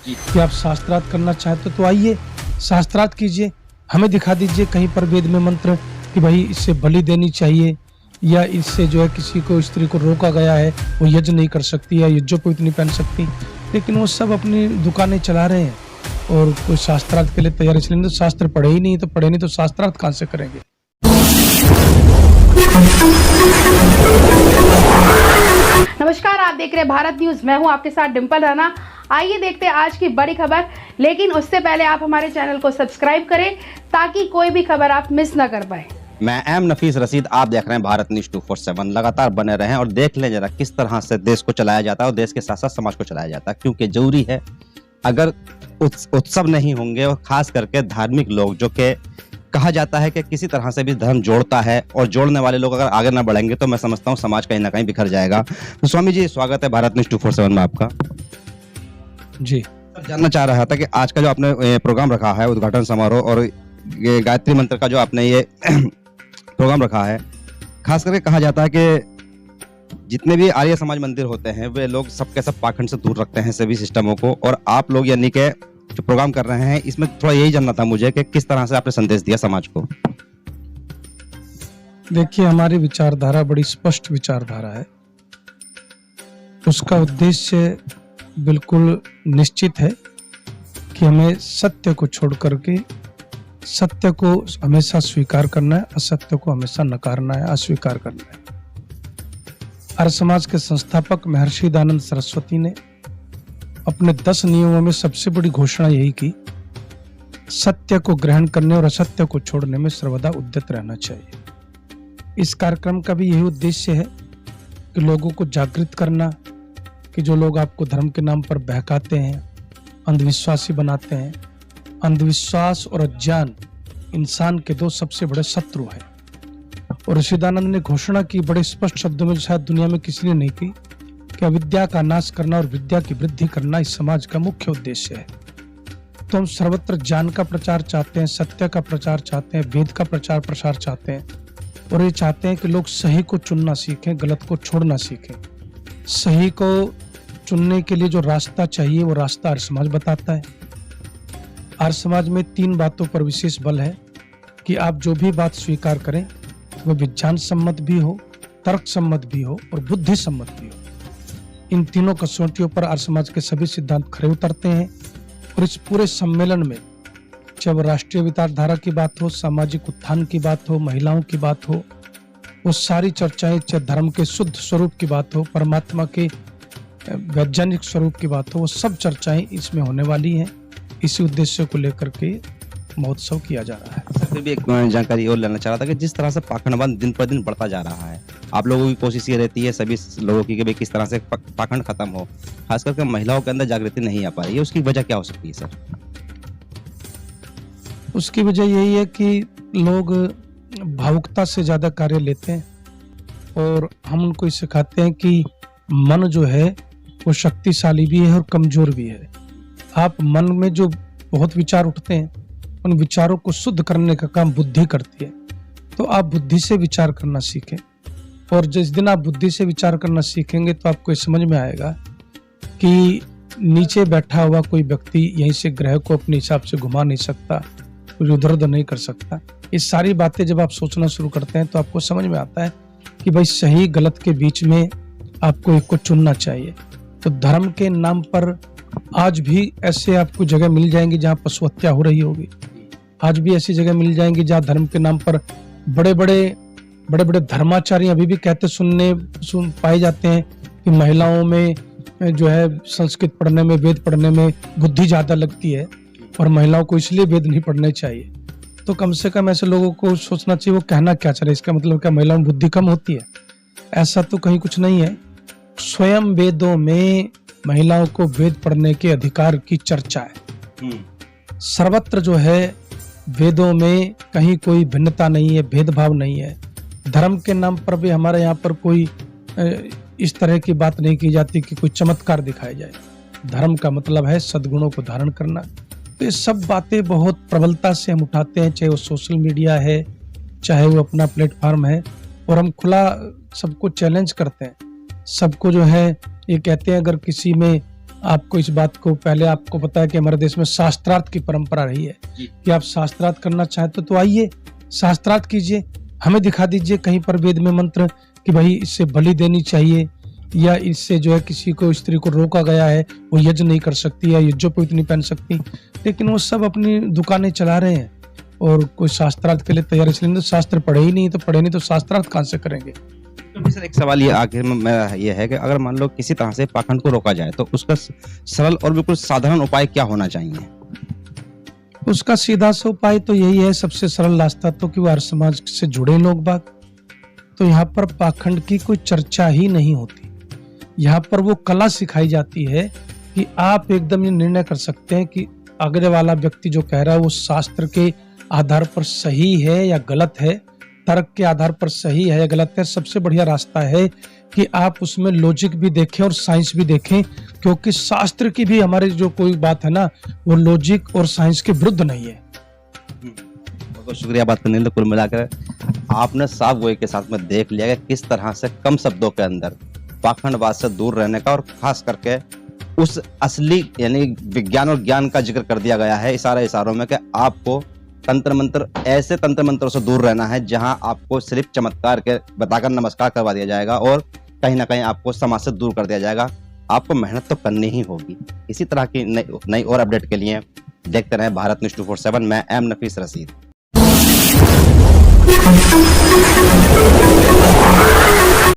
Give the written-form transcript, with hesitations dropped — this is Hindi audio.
कि आप शास्त्रार्थ करना चाहते तो आइए शास्त्रार्थ कीजिए, हमें दिखा दीजिए कहीं पर वेद में मंत्र कि भाई इससे बलि देनी चाहिए या इससे जो है किसी को स्त्री को रोका गया है वो यज्ञ नहीं कर सकती या यज्ञोपवीत नहीं पहन सकती, लेकिन वो सब अपनी दुकानें चला रहे हैं और कोई शास्त्रार्थ के लिए तैयार, इसलिए तो शास्त्र पढ़े ही नहीं, तो पढ़े नहीं तो शास्त्रार्थ कहाँ से करेंगे। नमस्कार, आप देख रहे हैं भारत न्यूज। मैं हूं आपके साथ डिंपल राणा। आइए देखते हैं आज की बड़ी खबर, लेकिन उससे पहले आप हमारे चैनल को सब्सक्राइब करें ताकि कोई भी खबर आप मिस ना कर पाए। मैं एम नफीस रशीद, आप देख रहे हैं भारत न्यूज 247। लगातार बने रहें और देख लें जरा किस तरह से देश को चलाया जाता है और देश के साथ साथ समाज को चलाया जाता है, क्योंकि जरूरी है। अगर उत्सव नहीं होंगे और खास करके धार्मिक लोग, जो कि कहा जाता है कि किसी तरह से भी धर्म जोड़ता है, और जोड़ने वाले लोग अगर आगे ना बढ़ेंगे तो मैं समझता हूँ समाज कहीं ना कहीं बिखर जाएगा। तो स्वामी जी, स्वागत है भारत न्यूज 247 में आपका। जी, जानना चाह रहा था कि आज का जो आपने प्रोग्राम रखा है, उद्घाटन समारोह और ये गायत्री मंत्र का जो आपने ये प्रोग्राम रखा है, खास करके कहा जाता है कि जितने भी आर्य समाज मंदिर होते हैं वे लोग सबके सब पाखंड से दूर रखते हैं सभी सिस्टमों को, और आप लोग यानी कि जो प्रोग्राम कर रहे हैं इसमें थोड़ा यही जानना था मुझे कि किस तरह से आपने संदेश दिया समाज को। देखिए, हमारी विचारधारा बड़ी स्पष्ट विचारधारा है। उसका उद्देश्य बिल्कुल निश्चित है कि हमें सत्य को छोड़ करके सत्य को हमेशा स्वीकार करना है, असत्य को हमेशा नकारना है, अस्वीकार करना है। आर्य समाज के संस्थापक महर्षि दयानंद सरस्वती ने अपने 10 नियमों में सबसे बड़ी घोषणा यही की, सत्य को ग्रहण करने और असत्य को छोड़ने में सर्वदा उद्यत रहना चाहिए। इस कार्यक्रम का भी यही उद्देश्य है कि लोगों को जागृत करना कि जो लोग आपको धर्म के नाम पर बहकाते हैं, अंधविश्वासी बनाते हैं। अंधविश्वास और अज्ञान इंसान के 2 सबसे बड़े शत्रु हैं। और ऋषिदानंद ने घोषणा की बड़े स्पष्ट शब्दों में, शायद दुनिया में किसी ने नहीं की, कि अविद्या का नाश करना और विद्या की वृद्धि करना इस समाज का मुख्य उद्देश्य है। तो हम सर्वत्र ज्ञान का प्रचार चाहते हैं, सत्य का प्रचार चाहते हैं, वेद का प्रचार प्रसार चाहते हैं, और ये चाहते हैं कि लोग सही को चुनना सीखें, गलत को छोड़ना सीखें। सही को चुनने के लिए जो रास्ता चाहिए वो रास्ता आर्य समाज बताता है। आर्य समाज में 3 बातों पर विशेष बल है कि आप जो भी बात स्वीकार करें वो विज्ञान सम्मत भी हो, तर्क सम्मत भी हो और बुद्धि सम्मत भी हो। इन तीनों कसौटियों पर आर्य समाज के सभी सिद्धांत खरे उतरते हैं। और इस पूरे सम्मेलन में जब राष्ट्रीय विचारधारा की बात हो, सामाजिक उत्थान की बात हो, महिलाओं की बात हो, वो सारी चर्चाएं, चाहे धर्म के शुद्ध स्वरूप की बात हो, परमात्मा के वैज्ञानिक स्वरूप की बात हो, वो सब चर्चाएं इसमें होने वाली हैं। इसी उद्देश्य को लेकर के महोत्सव किया जा रहा है। फिर भी एक जानकारी और लेना चाह रहा था कि जिस तरह से पाखंडवाद दिन पर दिन बढ़ता जा रहा है, आप लोगों की कोशिश ये रहती है सभी लोगों की कि भाई किस तरह से पाखंड खत्म हो, खास करके महिलाओं के अंदर जागृति नहीं आ पा रही है, उसकी वजह क्या हो सकती है सर? उसकी वजह यही है कि लोग भावुकता से ज्यादा कार्य लेते हैं, और हम उनको सिखाते हैं कि मन जो है वो शक्तिशाली भी है और कमजोर भी है। आप मन में जो बहुत विचार उठते हैं उन विचारों को शुद्ध करने का काम बुद्धि करती है। तो आप बुद्धि से विचार करना सीखें, और जिस दिन आप बुद्धि से विचार करना सीखेंगे तो आपको समझ में आएगा कि नीचे बैठा हुआ कोई व्यक्ति यहीं से ग्रह को अपने हिसाब से घुमा नहीं सकता, कुछ उधर उधर नहीं कर सकता। ये सारी बातें जब आप सोचना शुरू करते हैं तो आपको समझ में आता है कि भाई सही गलत के बीच में आपको एक को चुनना चाहिए। तो धर्म के नाम पर आज भी ऐसे आपको जगह मिल जाएंगी जहाँ पशु हत्या हो रही होगी। आज भी ऐसी जगह मिल जाएंगी जहाँ धर्म के नाम पर बड़े बड़े धर्माचार्य अभी भी कहते सुन पाए जाते हैं कि महिलाओं में जो है संस्कृत पढ़ने में, वेद पढ़ने में बुद्धि ज्यादा लगती है और महिलाओं को इसलिए वेद नहीं पढ़ने चाहिए। तो कम से कम ऐसे लोगों को सोचना चाहिए वो कहना क्या चाह रहे, इसका मतलब क्या महिलाओं में बुद्धि कम होती है? ऐसा तो कहीं कुछ नहीं है। स्वयं वेदों में महिलाओं को वेद पढ़ने के अधिकार की चर्चा है। सर्वत्र जो है वेदों में कहीं कोई भिन्नता नहीं है, भेदभाव नहीं है। धर्म के नाम पर भी हमारे यहाँ पर कोई इस तरह की बात नहीं की जाती कि कोई चमत्कार दिखाया जाए। धर्म का मतलब है सद्गुणों को धारण करना। तो ये सब बातें बहुत प्रबलता से हम उठाते हैं, चाहे वो सोशल मीडिया है, चाहे वो अपना प्लेटफॉर्म है, और हम खुला सबको चैलेंज करते हैं। सबको जो है ये कहते हैं अगर किसी में आपको इस बात को पहले आपको पता है कि हमारे देश में शास्त्रार्थ की परंपरा रही है कि आप शास्त्रार्थ करना चाहते तो आइए शास्त्रार्थ कीजिए, हमें दिखा दीजिए कहीं पर वेद में मंत्र कि भाई इससे बलि देनी चाहिए या इससे जो है किसी को स्त्री को रोका गया है वो यज्ञ नहीं कर सकती या यज्ञोपवीत नहीं पहन सकती, लेकिन वो सब अपनी दुकानें चला रहे हैं और कोई शास्त्रार्थ के लिए तैयार, इसलिए तो शास्त्र पढ़े ही नहीं, तो पढ़े नहीं तो शास्त्रार्थ कहाँ से करेंगे। तो सर एक सवाल ये आखिर में मेरा ये है कि अगर मान लो किसी तरह से पाखंड को रोका जाए तो उसका सरल और बिल्कुल साधारण उपाय क्या होना चाहिए? उसका सीधा सा उपाय तो यही है, सबसे सरल रास्ता तो कि वो हर समाज से जुड़े लोग बाग, तो यहाँ पर पाखंड की कोई चर्चा ही नहीं होती। यहाँ पर वो कला सिखाई जाती है कि आप एकदम ये निर्णय कर सकते हैं कि अगले वाला व्यक्ति जो कह रहा है वो शास्त्र के आधार पर सही है या गलत है, तर्क के आधार पर सही है या गलत है। सबसे बढ़िया रास्ता है कि आप उसमें लॉजिक भी देखें और साइंस भी देखें, क्योंकि शास्त्र की भी हमारी जो कोई बात है ना वो लॉजिक और साइंस के विरुद्ध नहीं है। बहुत शुक्रिया बात करने के लिए। कुल मिलाकर आपने साफ गोई के साथ में देख लिया कि किस तरह से कम शब्दों के अंदर पाखंडवाद से दूर रहने का और खास करके उस असली यानी विज्ञान और ज्ञान का जिक्र कर दिया गया है इशारों में कि आपको तंत्र मंत्र ऐसे तंत्र मंत्रों से दूर रहना है जहां आपको सिर्फ चमत्कार के बताकर नमस्कार करवा दिया जाएगा और कहीं ना कहीं आपको समाज से दूर कर दिया जाएगा। आपको मेहनत तो करनी ही होगी। इसी तरह की नई और अपडेट के लिए देखते रहें भारत न्यूज़ 247। मैं एम नफीस रशीद।